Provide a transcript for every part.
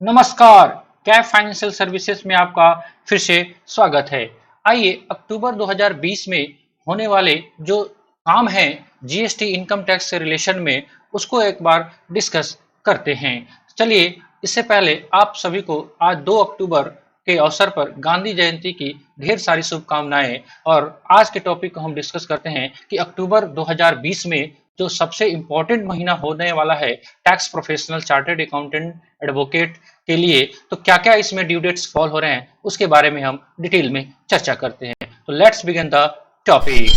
नमस्कार। Cab financial services में आपका फिर से स्वागत है। आइए अक्टूबर 2020 में होने वाले जो काम हैं जीएसटी इनकम टैक्स से रिलेशन में उसको एक बार डिस्कस करते हैं। चलिए, इससे पहले आप सभी को आज 2 अक्टूबर के अवसर पर गांधी जयंती की ढेर सारी शुभकामनाएं। और आज के टॉपिक को हम डिस्कस करते हैं कि अक्टूबर 2020 में जो सबसे इम्पोर्टेंट महीना होने वाला है tax professional, chartered accountant, advocate के लिए, तो क्या क्या इसमें ड्यू डेट्स फॉल हो रहे हैं उसके बारे में हम डिटेल में चर्चा करते हैं। तो लेट्स बिगिन द टॉपिक।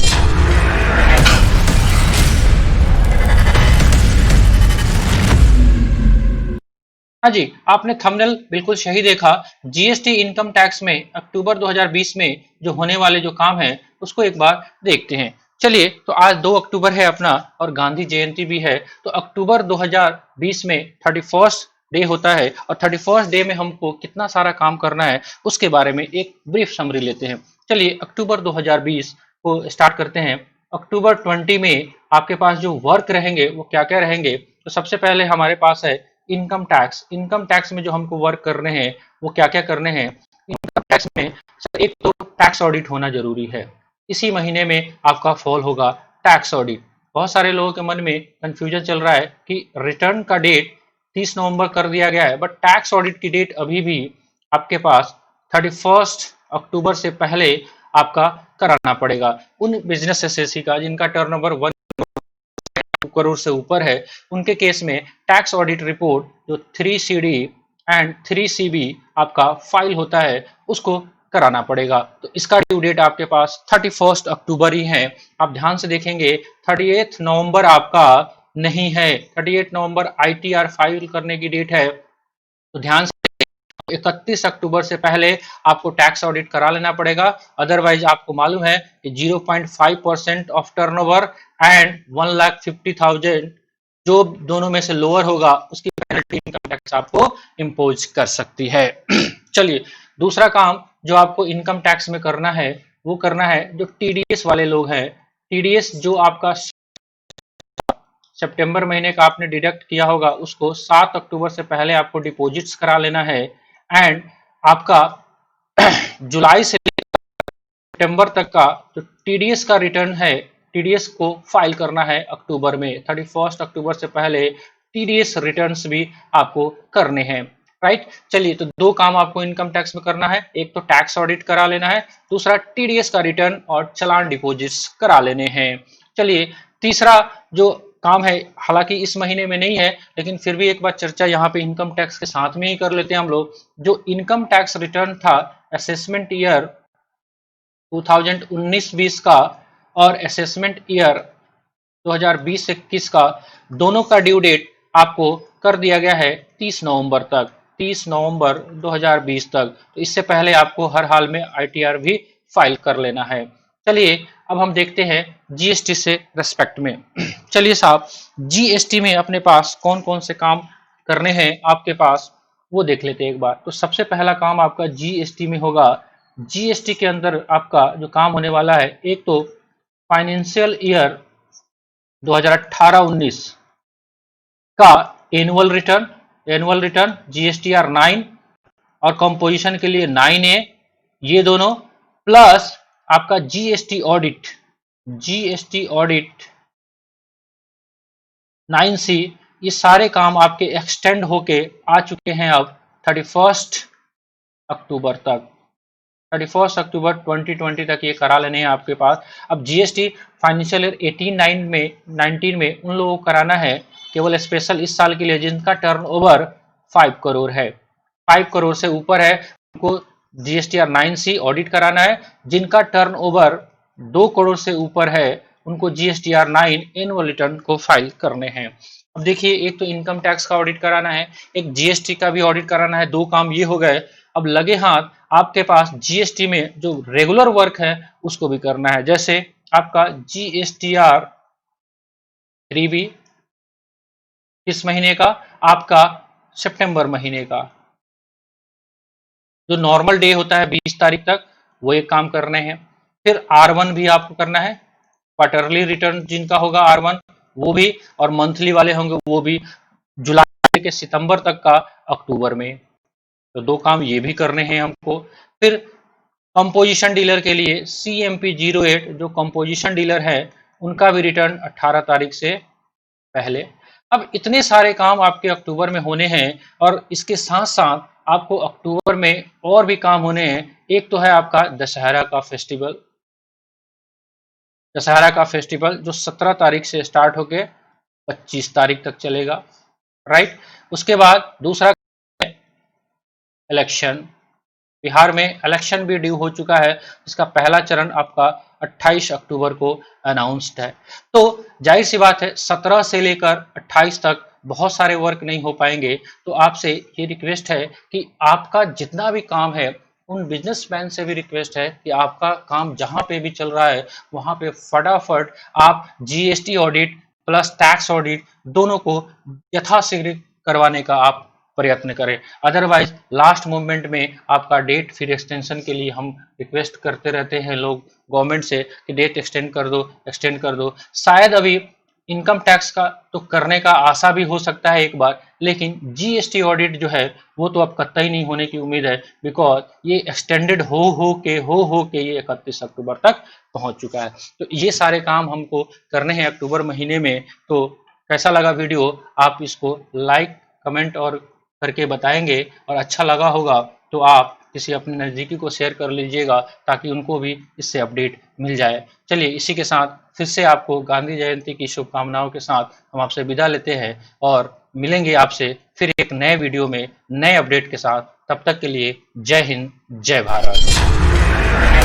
हाँ जी, आपने थंबनेल बिल्कुल सही देखा। जीएसटी इनकम टैक्स में अक्टूबर 2020 में जो होने वाले जो काम है उसको एक बार देखते हैं। चलिए, तो आज 2 अक्टूबर है अपना और गांधी जयंती भी है। तो अक्टूबर 2020 में 31st डे होता है और 31st डे में हमको कितना सारा काम करना है उसके बारे में एक ब्रीफ समरी लेते हैं। चलिए, अक्टूबर 2020 को स्टार्ट करते हैं। अक्टूबर 20 में आपके पास जो वर्क रहेंगे वो क्या क्या रहेंगे। तो सबसे पहले हमारे पास है इनकम टैक्स। इनकम टैक्स में जो हमको वर्क करने हैं वो क्या क्या करने हैं। इनकम टैक्स में एक तो टैक्स ऑडिट होना जरूरी है। इसी महीने में आपका फॉल होगा टैक्स ऑडिट। बहुत सारे लोगों के मन में कंफ्यूजन चल रहा है कि रिटर्न का डेट 30 नवंबर कर दिया गया है, बट टैक्स ऑडिट की डेट अभी भी आपके पास 31 अक्टूबर से पहले आपका कराना पड़ेगा। उन बिजनेस एसएससी का जिनका टर्नओवर 1 करोड़ से ऊपर है उनके केस में टैक्स ऑडिट रिपोर्ट जो 3CD एंड 3CB आपका फाइल होता है उसको कराना पड़ेगा। तो इसका ड्यू डेट आपके पास 31 अक्टूबर ही है। आप ध्यान से देखेंगे 38 नवंबर आपका नहीं है। 38 नवंबर आईटीआर फाइल करने की डेट है। तो ध्यान से 31 अक्टूबर से पहले आपको टैक्स ऑडिट करा लेना पड़ेगा। अदरवाइज आपको मालूम है कि 0.5% ऑफ टर्नओवर एंड 1,50,000 जो दोनों में से लोअर होगा उसकी पेनल्टी इनकम टैक्स आपको इम्पोज कर सकती है। चलिए, दूसरा काम जो आपको इनकम टैक्स में करना है वो करना है जो टीडीएस वाले लोग हैं। टीडीएस जो आपका सितंबर महीने का आपने डिडक्ट किया होगा उसको 7 अक्टूबर से पहले आपको डिपॉजिट्स करा लेना है। एंड आपका जुलाई से सितंबर तक का जो टीडीएस का रिटर्न है टीडीएस को फाइल करना है अक्टूबर में। 31 अक्टूबर से पहले टीडीएस रिटर्न्स भी आपको करने हैं। राइट। चलिए, तो दो काम आपको इनकम टैक्स में करना है, एक तो टैक्स ऑडिट करा लेना है, दूसरा टीडीएस का रिटर्न और चालान डिपॉजिट्स करा लेने हैं। चलिए, तीसरा जो काम है हालांकि इस महीने में नहीं है लेकिन फिर भी एक बार चर्चा यहाँ पे इनकम टैक्स के साथ में ही कर लेते हैं हम लोग। जो इनकम टैक्स रिटर्न था असेसमेंट ईयर 2019-20 का और असेसमेंट ईयर 2020-21 का, दोनों का ड्यू डेट आपको कर दिया गया है 30 नवंबर तक, 30 नवंबर 2020 तक। तो इससे पहले आपको हर हाल में आईटीआर भी फाइल कर लेना है। चलिए, अब हम देखते हैं जीएसटी से रेस्पेक्ट में। चलिए साहब, जीएसटी में अपने पास कौन कौन से काम करने हैं आपके पास वो देख लेते हैं एक बार। तो सबसे पहला काम आपका जीएसटी में होगा। जीएसटी के अंदर आपका जो काम होने वाला है, एक तो फाइनेंशियल ईयर 2018-19 का एनुअल रिटर्न जीएसटीआर 9 और कंपोजिशन के लिए 9A, ये दोनों प्लस आपका जीएसटी ऑडिट 9C, ये सारे काम आपके एक्सटेंड होके आ चुके हैं अब 31 अक्टूबर तक। 31 अक्टूबर 2020 तक ये करा लेने हैं आपके पास। अब जीएसटी फाइनेंशियल ईयर 19 में उन लोगों को कराना है केवल स्पेशल इस साल के लिए जिनका टर्नओवर 5 करोड़ है, 5 करोड़ से ऊपर है उनको जीएसटीआर 9C ऑडिट कराना है। जिनका टर्नओवर 2 करोड़ से ऊपर है उनको जीएसटीआर 9 एनुअल रिटर्न को फाइल करने हैं। अब देखिए, एक तो इनकम टैक्स का ऑडिट कराना है, एक जीएसटी का भी ऑडिट कराना है। दो काम ये हो गए। अब लगे हाथ आपके पास जीएसटी में जो रेगुलर वर्क है उसको भी करना है। जैसे आपका जीएसटीआर 3B किस महीने का, आपका सितंबर महीने का जो नॉर्मल डे होता है 20 तारीख तक, वो एक काम करने हैं। फिर R1 भी आपको करना है, क्वार्टरली रिटर्न जिनका होगा R1 वो भी, और मंथली वाले होंगे वो भी, जुलाई के सितंबर तक का अक्टूबर में। तो 2 काम ये भी करने हैं हमको। फिर कंपोजिशन डीलर के लिए CMP08 जो कंपोजिशन डीलर है उनका भी रिटर्न 18 तारीख से पहले। अब इतने सारे काम आपके अक्टूबर में होने हैं और इसके साथ साथ आपको अक्टूबर में और भी काम होने हैं। एक तो है आपका दशहरा का फेस्टिवल जो 17 तारीख से स्टार्ट होके 25 तारीख तक चलेगा, राइट। उसके बाद दूसरा इलेक्शन, बिहार में इलेक्शन भी ड्यू हो चुका है, इसका पहला चरण आपका 28 अक्टूबर को अनाउंस्ड है। तो जाहिर सी बात है 17 से लेकर 28 तक बहुत सारे वर्क नहीं हो पाएंगे, तो आपसे ये रिक्वेस्ट है कि आपका जितना भी काम है, उन बिजनेसमैन से भी रिक्वेस्ट है कि आपका काम जहां पे भी चल रहा है वहां पे फटाफट आप GST audit plus tax audit दोनों को यथाशीघ्र करवाने का आप प्रयत्न करें। अदरवाइज लास्ट मोमेंट में आपका डेट फिर एक्सटेंशन के लिए हम रिक्वेस्ट करते रहते हैं लोग गवर्नमेंट से कि डेट एक्सटेंड कर दो। शायद अभी इनकम टैक्स का तो करने का आशा भी हो सकता है एक बार, लेकिन GST ऑडिट जो है वो तो अब कतई नहीं होने की उम्मीद है, बिकॉज ये एक्सटेंडेड हो के ये 31 अक्टूबर तक पहुंच चुका है। तो ये सारे काम हमको करने हैं अक्टूबर महीने में। तो कैसा लगा वीडियो, आप इसको लाइक कमेंट और करके बताएंगे, और अच्छा लगा होगा तो आप किसी अपने नज़दीकी को शेयर कर लीजिएगा ताकि उनको भी इससे अपडेट मिल जाए। चलिए इसी के साथ फिर से आपको गांधी जयंती की शुभकामनाओं के साथ हम आपसे विदा लेते हैं और मिलेंगे आपसे फिर एक नए वीडियो में नए अपडेट के साथ। तब तक के लिए जय हिंद, जय भारत।